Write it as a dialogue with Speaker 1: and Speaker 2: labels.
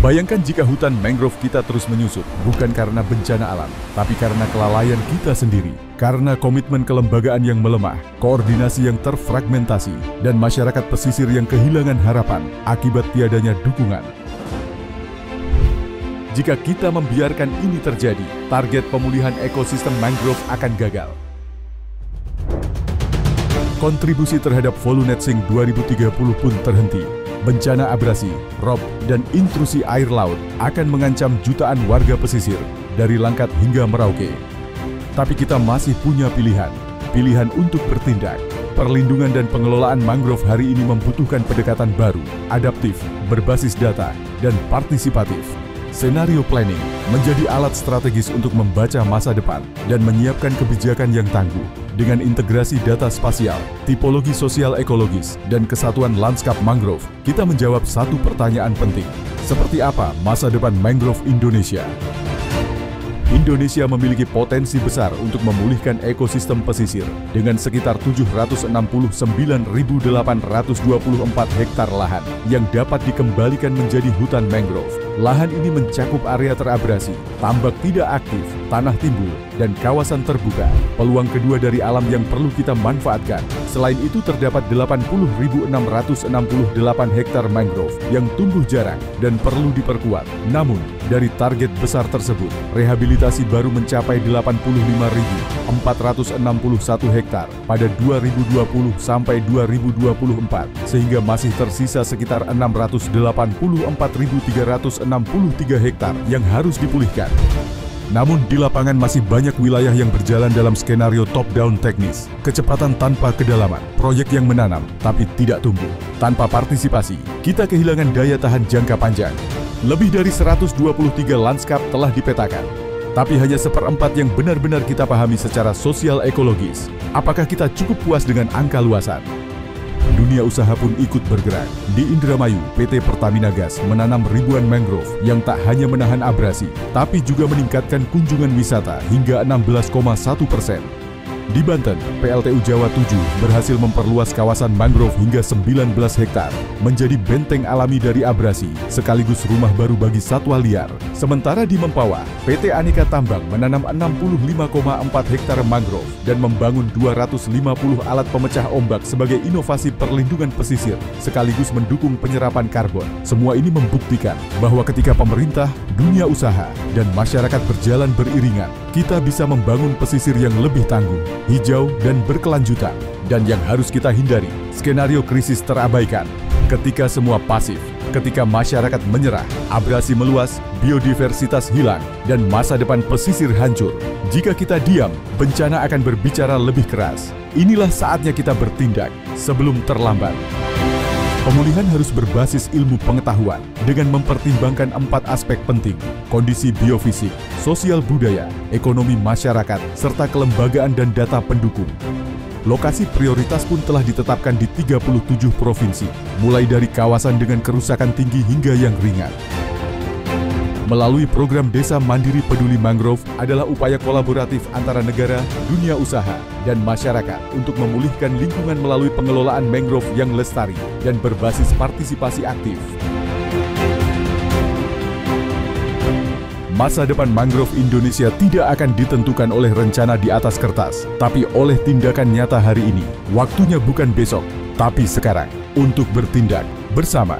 Speaker 1: Bayangkan jika hutan mangrove kita terus menyusut, bukan karena bencana alam, tapi karena kelalaian kita sendiri. Karena komitmen kelembagaan yang melemah, koordinasi yang terfragmentasi, dan masyarakat pesisir yang kehilangan harapan akibat tiadanya dukungan. Jika kita membiarkan ini terjadi, target pemulihan ekosistem mangrove akan gagal. Kontribusi terhadap Volunet-Sink 2030 pun terhenti. Bencana abrasi, rob, dan intrusi air laut akan mengancam jutaan warga pesisir dari Langkat hingga Merauke. Tapi kita masih punya pilihan untuk bertindak. Perlindungan dan pengelolaan mangrove hari ini membutuhkan pendekatan baru, adaptif, berbasis data, dan partisipatif. Scenario planning menjadi alat strategis untuk membaca masa depan dan menyiapkan kebijakan yang tangguh. Dengan integrasi data spasial, tipologi sosial ekologis, dan kesatuan lanskap mangrove, kita menjawab satu pertanyaan penting. Seperti apa masa depan mangrove Indonesia? Indonesia memiliki potensi besar untuk memulihkan ekosistem pesisir dengan sekitar 769.824 hektar lahan yang dapat dikembalikan menjadi hutan mangrove. Lahan ini mencakup area terabrasi, tambak tidak aktif, tanah timbul, dan kawasan terbuka. Peluang kedua dari alam yang perlu kita manfaatkan. Selain itu terdapat 80.668 hektar mangrove yang tumbuh jarang dan perlu diperkuat. Namun, dari target besar tersebut, rehabilitasi baru mencapai 85.461 hektar pada 2020 sampai 2024, sehingga masih tersisa sekitar 684.363 hektar yang harus dipulihkan. Namun di lapangan masih banyak wilayah yang berjalan dalam skenario top-down teknis, kecepatan tanpa kedalaman, proyek yang menanam tapi tidak tumbuh. Tanpa partisipasi, kita kehilangan daya tahan jangka panjang. Lebih dari 123 lanskap telah dipetakan, tapi hanya seperempat yang benar-benar kita pahami secara sosial ekologis. Apakah kita cukup puas dengan angka luasan? Dunia usaha pun ikut bergerak. Di Indramayu, PT Pertamina Gas menanam ribuan mangrove yang tak hanya menahan abrasi, tapi juga meningkatkan kunjungan wisata hingga 16,1%. Di Banten, PLTU Jawa 7 berhasil memperluas kawasan mangrove hingga 19 hektar, menjadi benteng alami dari abrasi, sekaligus rumah baru bagi satwa liar. Sementara di Mempawah, PT Aneka Tambang menanam 65,4 hektar mangrove dan membangun 250 alat pemecah ombak sebagai inovasi perlindungan pesisir, sekaligus mendukung penyerapan karbon. Semua ini membuktikan bahwa ketika pemerintah, dunia usaha, dan masyarakat berjalan beriringan, kita bisa membangun pesisir yang lebih tangguh, hijau, dan berkelanjutan. Dan yang harus kita hindari, skenario krisis terabaikan. Ketika semua pasif, ketika masyarakat menyerah, abrasi meluas, biodiversitas hilang, dan masa depan pesisir hancur. Jika kita diam, bencana akan berbicara lebih keras. Inilah saatnya kita bertindak sebelum terlambat. Pemulihan harus berbasis ilmu pengetahuan dengan mempertimbangkan 4 aspek penting: kondisi biofisik, sosial budaya, ekonomi masyarakat, serta kelembagaan dan data pendukung. Lokasi prioritas pun telah ditetapkan di 37 provinsi, mulai dari kawasan dengan kerusakan tinggi hingga yang ringan. Melalui program Desa Mandiri Peduli Mangrove adalah upaya kolaboratif antara negara, dunia usaha, dan masyarakat untuk memulihkan lingkungan melalui pengelolaan mangrove yang lestari dan berbasis partisipasi aktif. Masa depan mangrove Indonesia tidak akan ditentukan oleh rencana di atas kertas, tapi oleh tindakan nyata hari ini. Waktunya bukan besok, tapi sekarang untuk bertindak bersama.